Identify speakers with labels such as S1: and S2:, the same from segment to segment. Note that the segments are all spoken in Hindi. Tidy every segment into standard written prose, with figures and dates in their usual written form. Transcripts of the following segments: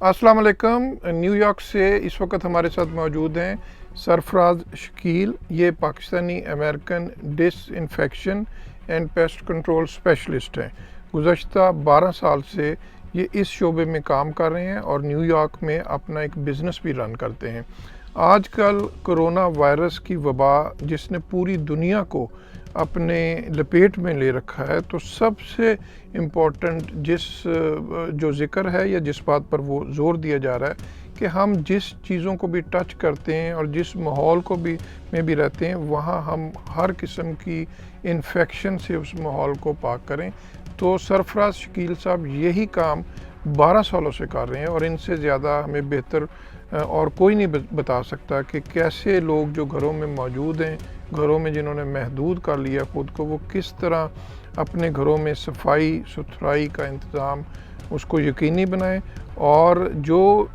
S1: अस्सलाम वालेकुम। न्यूयॉर्क से इस वक्त हमारे साथ मौजूद हैं सरफराज शकील। ये Pakistani American disinfection and pest control specialist हैं। गुज़श्ता 12 साल से ये इस शोबे में काम कर रहे हैं और न्यूयॉर्क में अपना एक बिज़नेस भी रन करते हैं। आजकल कोरोना वायरस की वबा जिसने पूरी दुनिया को अपने लपेट में ले रखा है, तो सबसे इम्पोर्टेंट जो ज़िक्र है या जिस बात पर वो ज़ोर दिया जा रहा है कि हम जिस चीज़ों को भी टच करते हैं और जिस माहौल को भी में भी रहते हैं, वहाँ हम हर किस्म की इन्फेक्शन से उस माहौल को पाक करें। तो सरफराज शकील साहब यही काम 12 सालों से कर रहे हैं और इनसे ज़्यादा हमें बेहतर और कोई नहीं बता सकता कि कैसे लोग जो घरों में मौजूद हैं, घरों में जिन्होंने महदूद कर लिया ख़ुद को, वो किस तरह अपने घरों में सफाई सुथराई का इंतज़ाम उसको यकीनी बनाएं और जो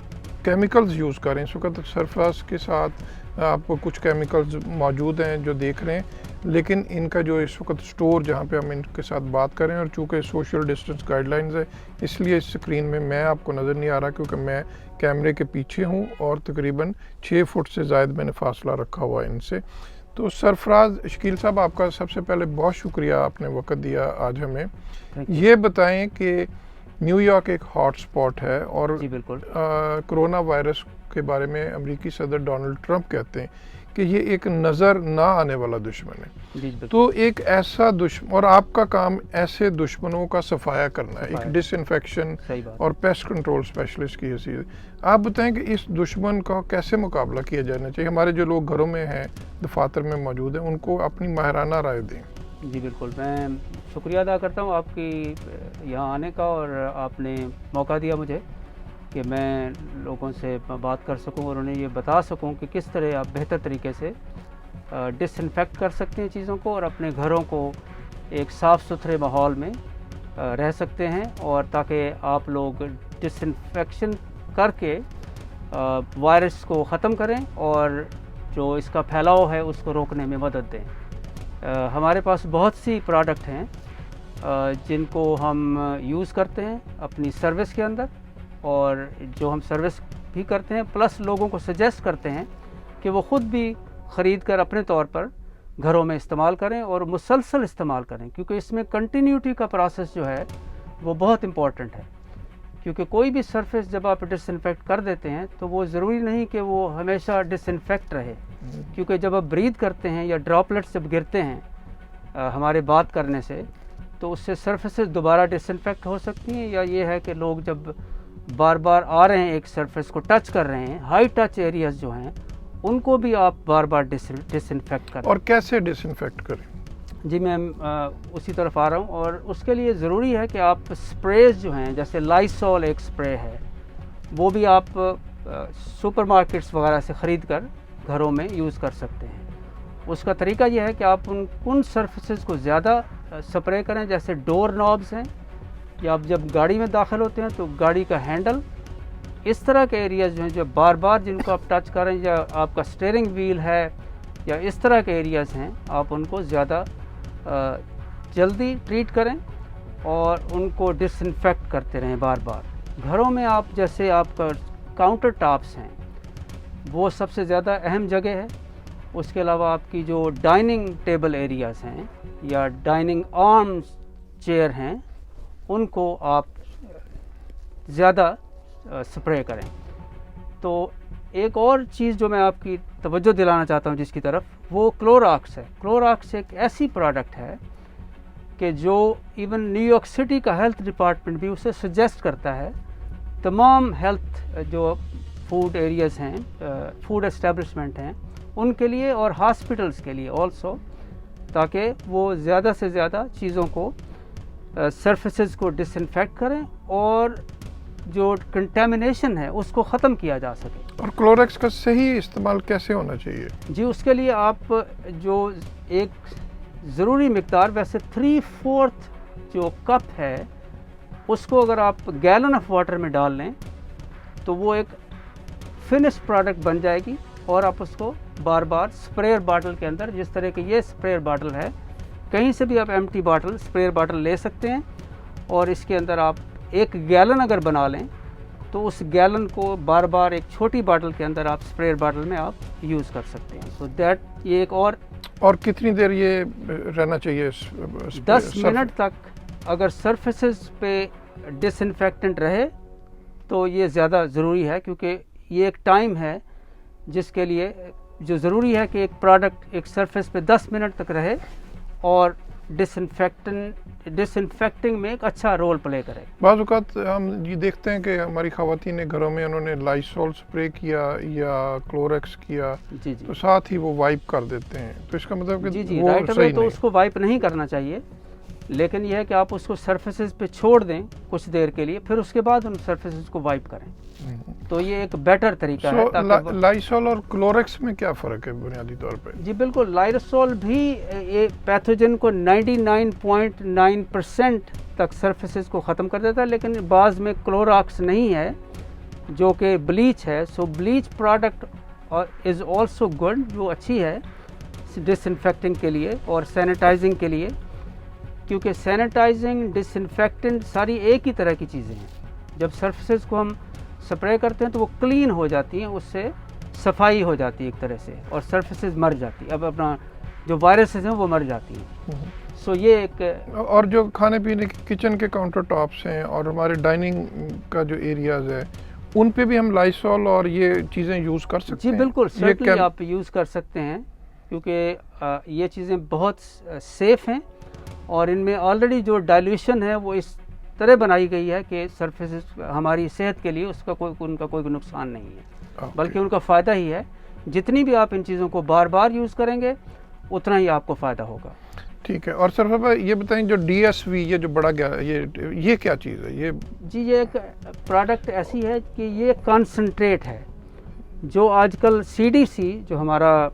S1: केमिकल्स यूज़ करें। इस वक्त सरफराज के साथ आपको कुछ केमिकल्स मौजूद हैं जो देख रहे हैं, लेकिन इनका जो इस वक्त स्टोर जहाँ पे हम इनके साथ बात करें, और चूँकि सोशल डिस्टेंस गाइडलाइंस है इसलिए इस स्क्रीन में मैं आपको नज़र नहीं आ रहा क्योंकि मैं कैमरे के पीछे हूँ और तकरीबन 6 फुट से ज़ायद मैंने फासला रखा हुआ है इनसे। तो सरफराज शकील साहब, आपका सबसे पहले बहुत शुक्रिया, आपने वक्त दिया आज हमें। ये बताएं कि न्यूयॉर्क एक हॉट स्पॉट है और
S2: जी बिल्कुल।
S1: कोरोना वायरस के बारे में अमेरिकी सदर डोनाल्ड ट्रंप कहते हैं कि ये एक नज़र ना आने वाला दुश्मन है। तो एक ऐसा दुश्मन, और आपका काम ऐसे दुश्मनों का सफाया करना है, एक डिसइंफेक्शन और पेस्ट कंट्रोल स्पेशलिस्ट की हैसियत। आप बताएं कि इस दुश्मन का कैसे मुकाबला किया जाना चाहिए। हमारे जो लोग घरों में हैं, दफातर में मौजूद हैं, उनको अपनी माहिराना राय दें।
S2: जी बिल्कुल, मैं शुक्रिया अदा करता हूँ आपकी यहाँ आने का, और आपने मौका दिया मुझे कि मैं लोगों से बात कर सकूं और उन्हें ये बता सकूं कि किस तरह आप बेहतर तरीके से डिसइंफेक्ट कर सकते हैं चीज़ों को और अपने घरों को एक साफ़ सुथरे माहौल में रह सकते हैं, और ताकि आप लोग डिसइंफेक्शन करके वायरस को ख़त्म करें और जो इसका फैलाव है उसको रोकने में मदद दें। हमारे पास बहुत सी प्रोडक्ट हैं जिनको हम यूज़ करते हैं अपनी सर्विस के अंदर, और जो हम सर्विस भी करते हैं प्लस लोगों को सजेस्ट करते हैं कि वो ख़ुद भी ख़रीद कर अपने तौर पर घरों में इस्तेमाल करें और मुसलसल इस्तेमाल करें, क्योंकि इसमें कंटिन्यूटी का प्रोसेस जो है वो बहुत इम्पॉर्टेंट है। क्योंकि कोई भी सरफेस जब आप डिसइंफेक्ट कर देते हैं तो वो ज़रूरी नहीं कि वो हमेशा डिसइंफेक्ट रहे, क्योंकि जब आप ब्रीथ करते हैं या ड्रॉपलेट्स जब गिरते हैं हमारे बात करने से, तो उससे सरफेसेस दोबारा डिसइंफेक्ट हो सकती हैं। या ये है कि लोग जब बार बार आ रहे हैं एक सरफेस को टच कर रहे हैं, हाई टच एरियाज जो हैं उनको भी आप बार बार डिसइंफेक्ट करें।
S1: और कैसे डिसइंफेक्ट करें? जी
S2: मैं उसी तरफ आ रहा हूँ। और उसके लिए ज़रूरी है कि आप स्प्रेज जो हैं, जैसे लाइसॉल एक स्प्रे है, वो भी आप सुपरमार्केट्स वगैरह से ख़रीद कर घरों में यूज़ कर सकते हैं। उसका तरीका यह है कि आप उन सरफेसेस को ज़्यादा स्प्रे करें, जैसे डोर नॉब्स हैं, या आप जब गाड़ी में दाखिल होते हैं तो गाड़ी का हैंडल, इस तरह के एरियाज़ जो हैं जो बार बार जिनको आप टच करें, या आपका स्टीयरिंग व्हील है, या इस तरह के एरियाज़ हैं, आप उनको ज़्यादा जल्दी ट्रीट करें और उनको डिसइंफेक्ट करते रहें बार बार। घरों में आप जैसे आपका काउंटर टॉप्स हैं वो सबसे ज़्यादा अहम जगह है। उसके अलावा आपकी जो डाइनिंग टेबल एरियाज़ हैं या डाइनिंग आर्म चेयर हैं, उनको आप ज़्यादा स्प्रे करें। तो एक और चीज़ जो मैं आपकी तवज्जो दिलाना चाहता हूँ जिसकी तरफ, वो क्लोरॉक्स है। क्लोरॉक्स एक ऐसी प्रोडक्ट है कि जो इवन न्यूयॉर्क सिटी का हेल्थ डिपार्टमेंट भी उसे सजेस्ट करता है तमाम हेल्थ जो फूड एरियाज़ हैं, फूड एस्टेब्लिशमेंट हैं, उनके लिए और हॉस्पिटल्स के लिए ऑल्सो, ताकि वो ज़्यादा से ज़्यादा चीज़ों को सरफेसेस को डिसइंफेक्ट करें और जो कंटेमिनेशन है उसको ख़त्म किया जा सके।
S1: और क्लोरेक्स का सही इस्तेमाल कैसे होना चाहिए? जी,
S2: उसके लिए आप जो एक ज़रूरी मिकदार, वैसे 3/4 जो कप है उसको अगर आप गैलन ऑफ वाटर में डाल लें तो वो एक फिनिश प्रोडक्ट बन जाएगी, और आप उसको बार बार स्प्रेयर बाटल के अंदर, जिस तरह की ये स्प्रेयर बाटल है, कहीं से भी आप एम्प्टी बाटल स्प्रेयर बाटल ले सकते हैं, और इसके अंदर आप 1 गैलन अगर बना लें तो तो उस गैलन को बार बार एक छोटी बॉटल के अंदर आप स्प्रे बॉटल में आप यूज़ कर सकते हैं। सो दैट ये एक और
S1: कितनी देर ये रहना चाहिए?
S2: 10 मिनट तक अगर सरफेसेस पे डिसइंफेक्टेंट रहे तो ये ज़्यादा ज़रूरी है, क्योंकि ये एक टाइम है जिसके लिए जो ज़रूरी है कि एक प्रोडक्ट एक सरफेस पे 10 मिनट तक रहे और डिसइंफेक्टिंग में एक अच्छा रोल प्ले करे।
S1: बाज़ औक़ात हम ये देखते हैं कि हमारी ख़वातीन घरों में उन्होंने लाइसॉल स्प्रे किया या क्लोरेक्स किया,
S2: जी जी,
S1: तो साथ ही वो वाइप कर देते हैं, तो इसका मतलब कि
S2: जी
S1: वो
S2: राइट
S1: सही
S2: अवे तो
S1: नहीं।
S2: उसको वाइप नहीं करना चाहिए, लेकिन यह है कि आप उसको सरफेसेस पे छोड़ दें कुछ देर के लिए, फिर उसके बाद उन सरफेसेस को वाइप करें, तो ये एक बेटर तरीका है। ताकि
S1: लाइसॉल और क्लोरेक्स में क्या फ़र्क है बुनियादी तौर पे?
S2: जी बिल्कुल, लाइसॉल भी ये पैथोजन को 99.9% तक सरफेसेस को ख़त्म कर देता है, लेकिन बाज़ में क्लोरॉक्स नहीं है जो कि ब्लीच है। सो ब्लीच प्रोडक्ट और इज़ ऑल्सो गुड, जो अच्छी है डिसइंफेक्टिंग के लिए और सैनिटाइजिंग के लिए, क्योंकि सैनिटाइजिंग डिसइंफेक्टेंट सारी एक ही तरह की चीज़ें हैं। जब सरफेसेस को हम स्प्रे करते हैं तो वो क्लीन हो जाती हैं, उससे सफाई हो जाती है एक तरह से, और सरफेसेस मर जाती है, अब अपना जो वायरसेस हैं वो मर जाती हैं। सो ये एक
S1: और जो खाने पीने के किचन के काउंटर टॉप्स हैं और हमारे डाइनिंग का जो एरियाज़ है, उन पे भी हम लाइसॉल और ये चीज़ें यूज़ कर सकते
S2: जी
S1: हैं?
S2: बिल्कुल, सर्टनली आप यूज़ कर सकते हैं, क्योंकि ये चीज़ें बहुत सेफ़ हैं और इनमें ऑलरेडी जो डाइल्यूशन है वो इस तरह बनाई गई है कि सरफेसेस हमारी सेहत के लिए उनका कोई नुकसान नहीं है, बल्कि उनका फ़ायदा ही है। जितनी भी आप इन चीज़ों को बार बार यूज़ करेंगे उतना ही आपको फ़ायदा होगा।
S1: ठीक है। और सर भाई ये बताएं, जो DSV ये जो बड़ा गया ये क्या चीज़ है? ये
S2: जी ये एक प्रोडक्ट ऐसी है कि ये कॉन्सनट्रेट है, जो आजकल CDC जो हमारा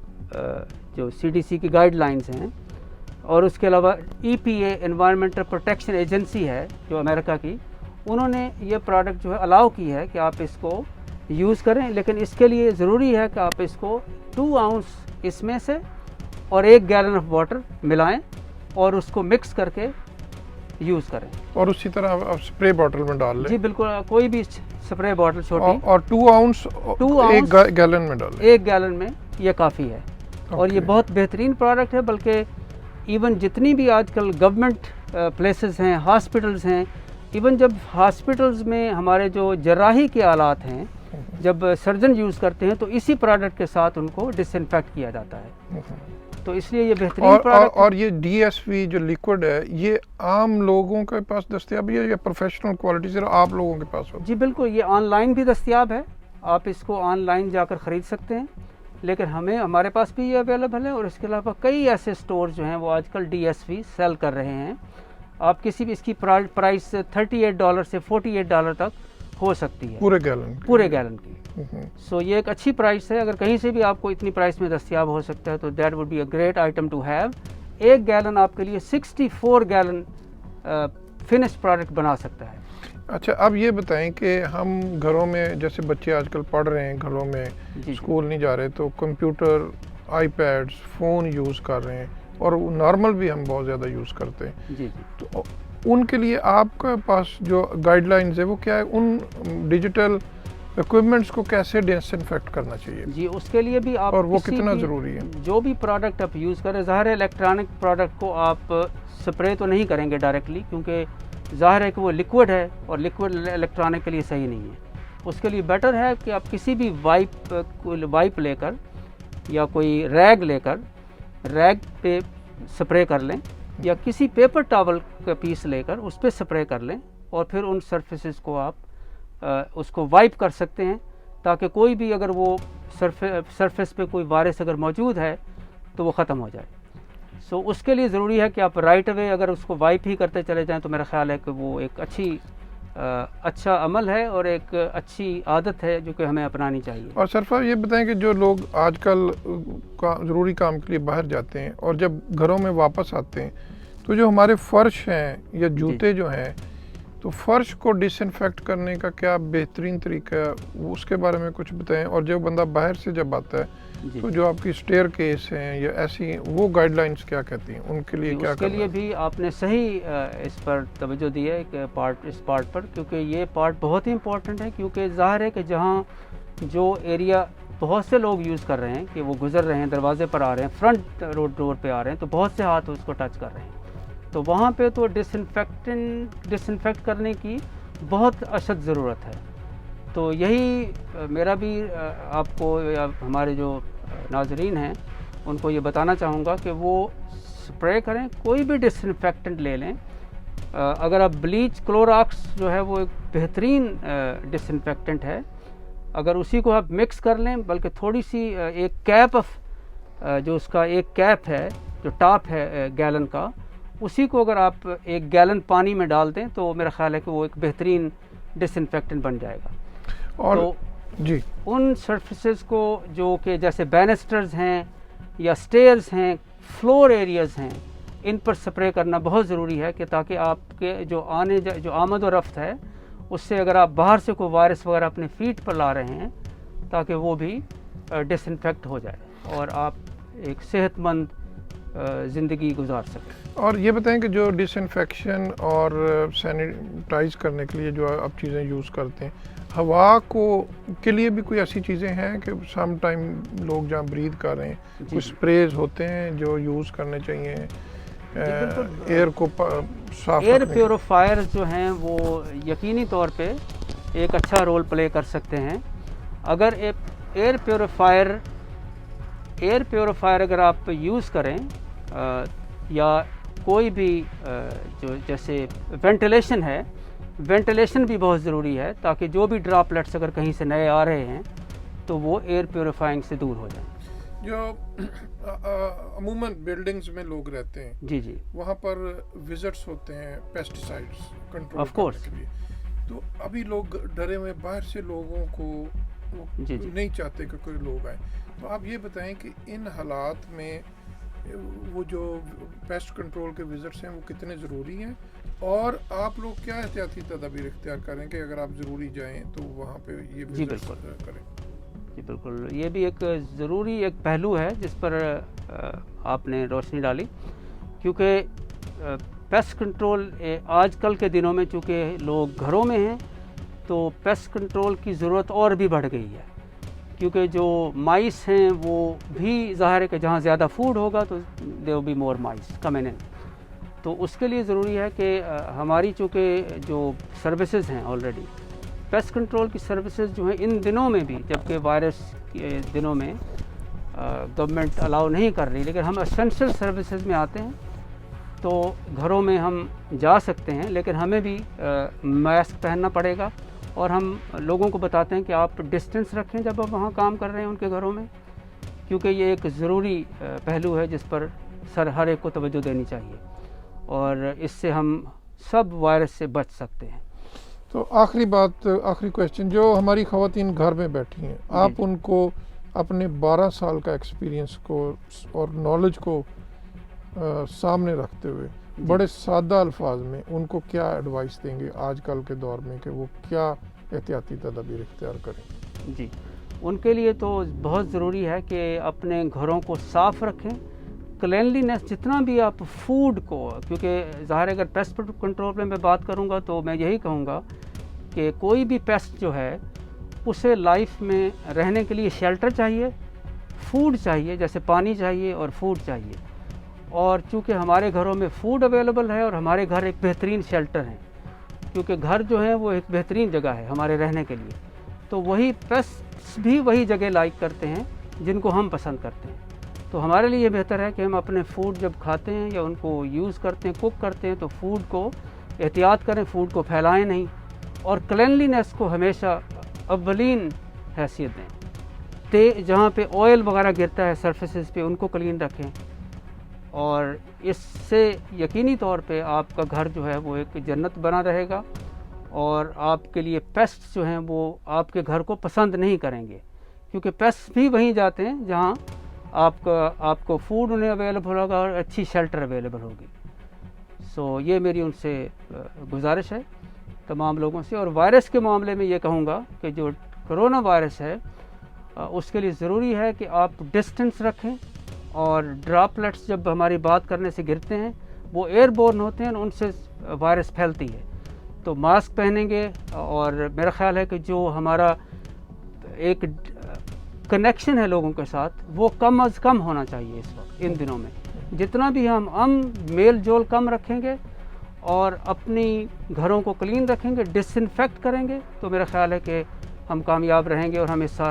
S2: जो CDC की गाइडलाइंस हैं, और उसके अलावा EPA एनवायरमेंटल प्रोटेक्शन एजेंसी है जो अमेरिका की, उन्होंने ये प्रोडक्ट जो है अलाउ की है कि आप इसको यूज़ करें, लेकिन इसके लिए ज़रूरी है कि आप इसको 2 आउंस इसमें से और 1 गैलन ऑफ वाटर मिलाएं और उसको मिक्स करके यूज़ करें,
S1: और उसी तरह आप स्प्रे बॉटल में डाल लें?
S2: जी बिल्कुल, कोई भी स्प्रे बॉटल छोटी,
S1: और 2 आउंस 1 गैलन में डालें?
S2: 1 गैलन में ये काफ़ी है। और ये बहुत बेहतरीन प्रोडक्ट है, बल्कि इवन जितनी भी आजकल गवर्नमेंट प्लेसेस हैं, हॉस्पिटल्स हैं, इवन जब हॉस्पिटल्स में हमारे जो जर्राही के आलात हैं, जब सर्जन यूज़ करते हैं तो इसी प्रोडक्ट के साथ उनको डिसइंफेक्ट किया जाता है, तो इसलिए ये बेहतरीन प्रोडक्ट।
S1: और ये DSV जो लिक्विड है, ये आम लोगों के पास दस्तयाब है या प्रोफेशनल क्वालिटी सिर्फ आप लोगों के पास हो?
S2: जी बिल्कुल, ये ऑनलाइन भी दस्तयाब है, आप इसको ऑनलाइन जाकर ख़रीद सकते हैं, लेकिन हमारे पास भी ये अवेलेबल है। और इसके अलावा कई ऐसे स्टोर जो हैं वो आजकल DSV सेल कर रहे हैं। आप किसी भी इसकी प्राइस $38 से $48 तक हो सकती है पूरे गैलन की। सो ये एक अच्छी प्राइस है, अगर कहीं से भी आपको इतनी प्राइस में दस्तयाब हो सकता है तो that would be a great item to have. 1 gallon आपके लिए 64 गैलन फिनिश प्रोडक्ट बना सकता है।
S1: अच्छा, अब ये बताएं कि हम घरों में, जैसे बच्चे आजकल पढ़ रहे हैं घरों में, स्कूल नहीं जा रहे, तो कंप्यूटर, आईपैड्स, फ़ोन यूज़ कर रहे हैं, और नॉर्मल भी हम बहुत ज़्यादा यूज़ करते हैं,
S2: जी,
S1: तो उनके लिए आपके पास जो गाइडलाइंस है वो क्या है? उन डिजिटल इक्विपमेंट्स को कैसे डिसइंफेक्ट करना चाहिए?
S2: जी, उसके लिए भी आप,
S1: और वो कितना ज़रूरी है?
S2: जो भी प्रोडक्ट आप यूज़ करें, ज़ाहिर है इलेक्ट्रॉनिक प्रोडक्ट को आप स्प्रे तो नहीं करेंगे डायरेक्टली, क्योंकि ज़ाहिर है कि वो लिक्विड है और लिक्विड इलेक्ट्रॉनिक के लिए सही नहीं है। उसके लिए बेटर है कि आप किसी भी वाइप लेकर या कोई रैग लेकर रैग पे स्प्रे कर लें, या किसी पेपर टॉवल का पीस लेकर उस पर स्प्रे कर लें, और फिर उन सरफेसेस को आप उसको वाइप कर सकते हैं, ताकि कोई भी अगर वो सरफेस पे कोई वायरस अगर मौजूद है तो वो ख़त्म हो जाए। सो उसके लिए ज़रूरी है कि आप राइट अवे अगर उसको वाइप ही करते चले जाएं, तो मेरा ख्याल है कि वो एक अच्छा अमल है और एक अच्छी आदत है जो कि हमें अपनानी चाहिए।
S1: और सरफा ये बताएं कि जो लोग आजकल ज़रूरी काम के लिए बाहर जाते हैं और जब घरों में वापस आते हैं, तो जो हमारे फ़र्श हैं या जूते जो हैं, तो फर्श को डिसइंफेक्ट करने का क्या बेहतरीन तरीका है, वो उसके बारे में कुछ बताएं। और जो बंदा बाहर से जब आता है तो जो आपकी स्टेयर केस हैं या ऐसी वो गाइडलाइंस क्या कहती हैं, उनके लिए क्या
S2: उसके लिए भी आपने सही इस पर तवज्जो दी है इस पार्ट पर, क्योंकि ये पार्ट बहुत ही इम्पोर्टेंट है। क्योंकि ज़ाहिर है कि जहाँ जो एरिया बहुत से लोग यूज़ कर रहे हैं कि वो गुजर रहे हैं, दरवाजे पर आ रहे हैं, फ्रंट रोड डोर पे आ रहे हैं, तो बहुत से हाथ उसको टच कर रहे हैं, तो वहाँ पे तो डिसइंफेक्ट करने की बहुत अशद ज़रूरत है। तो यही मेरा भी आपको या हमारे जो नाजरीन हैं उनको ये बताना चाहूँगा कि वो स्प्रे करें, कोई भी डिसइंफेक्टेंट ले लें। अगर आप ब्लीच क्लोरॉक्स जो है वो एक बेहतरीन डिसइंफेक्टेंट है, अगर उसी को आप मिक्स कर लें, बल्कि थोड़ी सी एक कैप ऑफ जो उसका एक कैप है जो टॉप है गैलन का, उसी को अगर आप 1 गैलन पानी में डाल दें तो मेरा ख्याल है कि वो एक बेहतरीन डिसइंफेक्टेंट बन जाएगा।
S1: और
S2: तो
S1: जी
S2: उन सर्फिसेज को जो कि जैसे बैनिस्टर्स हैं या स्टेयर्स हैं, फ्लोर एरियाज़ हैं, इन पर स्प्रे करना बहुत ज़रूरी है कि ताकि आपके जो आमद और रफ्त है उससे अगर आप बाहर से कोई वायरस वगैरह अपने फीट पर ला रहे हैं ताकि वो भी डिसइंफेक्ट हो जाए और आप एक सेहतमंद ज़िंदगी गुजार सकें।
S1: और ये बताएं कि जो डिसइंफेक्शन और सैनिटाइज करने के लिए जो आप चीज़ें यूज़ करते हैं, हवा को के लिए भी कोई ऐसी चीज़ें हैं कि सम टाइम लोग जहाँ ब्रीथ कर रहे हैं कुछ स्प्रेज होते हैं जो यूज़ करने चाहिए एयर को साफ
S2: एयर प्योरीफायर जो हैं वो यकीनी तौर पे एक अच्छा रोल प्ले कर सकते हैं। अगर एयर प्योरीफायर अगर आप यूज़ करें या कोई भी जो जैसे वेंटिलेशन है, वेंटिलेशन भी बहुत ज़रूरी है ताकि जो भी ड्रॉपलेट्स अगर कहीं से नए आ रहे हैं तो वो एयर प्योरीफाइंग से दूर हो जाए।
S1: जो अमूमन बिल्डिंग्स में लोग रहते हैं
S2: जी जी,
S1: वहाँ पर विजिट्स होते हैं पेस्टिसाइड्स कंट्रोल
S2: Of course.
S1: करने के लिए, तो अभी लोग डरे हुए बाहर से लोगों को
S2: जी जी,
S1: नहीं चाहते कि कोई लोग आए। तो आप ये बताएं कि इन हालात में वो जो पेस्ट कंट्रोल के विजिट्स हैं वो कितने ज़रूरी हैं और आप लोग क्या एहतियाती तदाबीर इख्तियार करें कि अगर आप ज़रूरी जाएं तो वहाँ पे ये विजिट्स करें।
S2: जी बिल्कुल, ये भी एक ज़रूरी एक पहलू है जिस पर आपने रोशनी डाली, क्योंकि पेस्ट कंट्रोल आजकल के दिनों में चूँकि लोग घरों में हैं तो पेस्ट कंट्रोल की ज़रूरत और भी बढ़ गई है, क्योंकि जो माइस हैं वो भी ज़ाहिर है कि जहाँ ज़्यादा फूड होगा तो there will be more mice coming in. तो उसके लिए ज़रूरी है कि हमारी चूँकि जो सर्विसेज हैं ऑलरेडी पेस्ट कंट्रोल की सर्विसेज जो हैं इन दिनों में भी, जबकि वायरस के दिनों में गवर्नमेंट अलाउ नहीं कर रही, लेकिन हम एसेंशियल सर्विसेज में आते हैं तो घरों में हम जा सकते हैं, लेकिन हमें भी मास्क पहनना पड़ेगा और हम लोगों को बताते हैं कि आप डिस्टेंस रखें जब आप वहाँ काम कर रहे हैं उनके घरों में, क्योंकि ये एक ज़रूरी पहलू है जिस पर हर एक को तवज्जो देनी चाहिए और इससे हम सब वायरस से बच सकते हैं।
S1: तो आखिरी क्वेश्चन, जो हमारी ख़वातीन घर में बैठी हैं, आप उनको अपने 12 साल का एक्सपीरियंस को और नॉलेज को सामने रखते हुए बड़े सादा अल्फाज में उनको क्या एडवाइस देंगे आजकल के दौर में कि वो क्या एहतियाती तदाबीर इख्तियार करें?
S2: जी, उनके लिए तो बहुत ज़रूरी है कि अपने घरों को साफ़ रखें, क्लेनलीनेस जितना भी आप फूड को, क्योंकि ज़ाहिर अगर पेस्ट कंट्रोल में मैं बात करूँगा तो मैं यही कहूँगा कि कोई भी पेस्ट जो है उसे लाइफ में रहने के लिए शेल्टर चाहिए, फूड चाहिए, जैसे पानी चाहिए और फूड चाहिए। और चूँकि हमारे घरों में फूड अवेलेबल है और हमारे घर एक बेहतरीन शेल्टर हैं, क्योंकि घर जो है वो एक बेहतरीन जगह है हमारे रहने के लिए, तो वही पेस्ट भी वही जगह लाइक करते हैं जिनको हम पसंद करते हैं। तो हमारे लिए बेहतर है कि हम अपने फूड जब खाते हैं या उनको यूज़ करते हैं, कुक करते हैं, तो फूड को एहतियात करें, फूड को फैलाएं नहीं, और क्लेनलीनेस को हमेशा अव्वलीन हैसियत दें। जहाँ पे ऑयल वगैरह गिरता है सरफेसेस पे उनको क्लीन रखें, और इससे यकीनी तौर पे आपका घर जो है वो एक जन्नत बना रहेगा और आपके लिए पेस्ट जो हैं वो आपके घर को पसंद नहीं करेंगे, क्योंकि पेस्ट भी वहीं जाते हैं जहाँ आपको फूड उन्हें अवेलेबल होगा और अच्छी शेल्टर अवेलेबल होगी। सो ये मेरी उनसे गुजारिश है तमाम लोगों से। और वायरस के मामले में ये कहूँगा कि जो कोरोना वायरस है उसके लिए ज़रूरी है कि आप डिस्टेंस रखें, और ड्रॉपलेट्स जब हमारी बात करने से गिरते हैं वो एयरबोर्न होते हैं, उनसे वायरस फैलती है। तो मास्क पहनेंगे, और मेरा ख्याल है कि जो हमारा एक कनेक्शन है लोगों के साथ वो कम अज़ कम होना चाहिए इस वक्त, इन दिनों में। जितना भी हम मेल जोल कम रखेंगे और अपनी घरों को क्लीन रखेंगे, डिसइंफेक्ट करेंगे, तो मेरा ख्याल है कि हम कामयाब रहेंगे और हम इस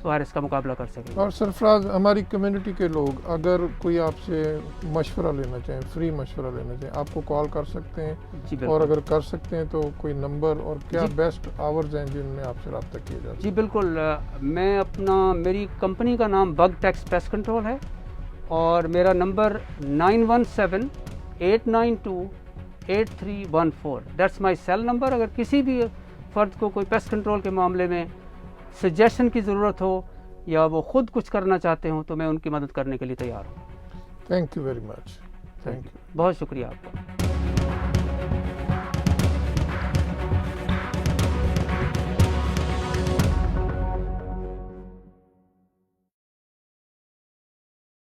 S2: वायरस का मुकाबला कर सकेंगे।
S1: और सरफराज, हमारी कम्युनिटी के लोग अगर कोई आपसे मशवरा लेना चाहें, फ्री मशवरा लेना चाहें, आपको कॉल कर सकते हैं?
S2: जी बिल्कुल।
S1: और अगर कर सकते हैं तो कोई नंबर और क्या
S2: जी।
S1: बेस्ट आवर्स हैं जिनमें आपसे रब्ता किया जा सकता
S2: जी बिल्कुल। मेरी कंपनी का नाम बगटेक्स पेस्ट कंट्रोल है, और मेरा number 9178928314, that's my cell number. अगर किसी भी फ़र्द को कोई पेस्ट कंट्रोल के मामले में सजेशन की ज़रूरत हो या वो ख़ुद कुछ करना चाहते हो तो मैं उनकी मदद करने के लिए तैयार हूँ।
S1: Thank you very much. Thank you.
S2: बहुत शुक्रिया आपका।